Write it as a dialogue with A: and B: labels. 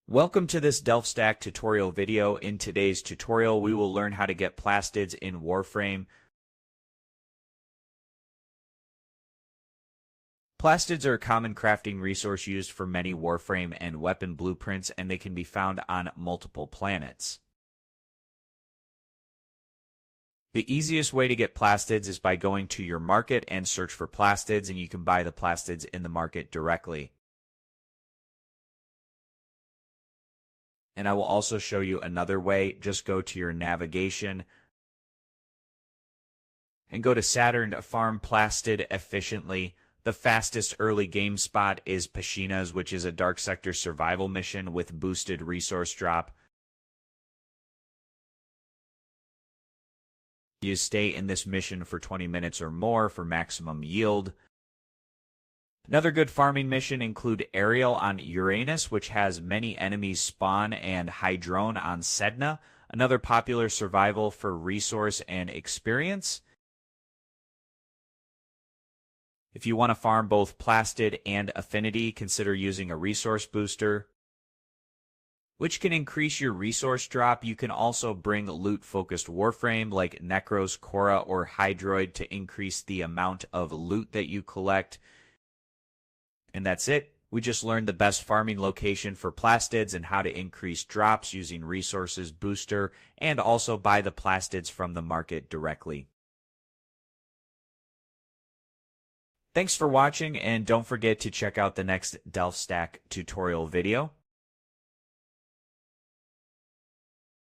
A: Welcome to this Delft Stack tutorial video. In today's tutorial, we will learn how to get plastids in Warframe. Plastids are a common crafting resource used for many Warframe and weapon blueprints, and they can be found on multiple planets. The easiest way to get plastids is by going to your market and search for plastids, and you can buy the plastids in the market directly. And I will also show you another way. Just go to your navigation and go to Saturn to farm Plastid efficiently. The fastest early game spot is Piscinas, which is a dark sector survival mission with boosted resource drop. You stay in this mission for 20 minutes or more for maximum yield. Another good farming mission include Aerial on Uranus, which has many enemies spawn, and Hydrone on Sedna, another popular survival for resource and experience. If you want to farm both Plastid and Affinity, consider using a resource booster, which can increase your resource drop. You can also bring loot-focused Warframe like Necros, Korra, or Hydroid to increase the amount of loot that you collect. And that's it. We just learned the best farming location for plastids and how to increase drops using resources booster and also buy the plastids from the market directly. Thanks for watching, and don't forget to check out the next Delft Stack tutorial video.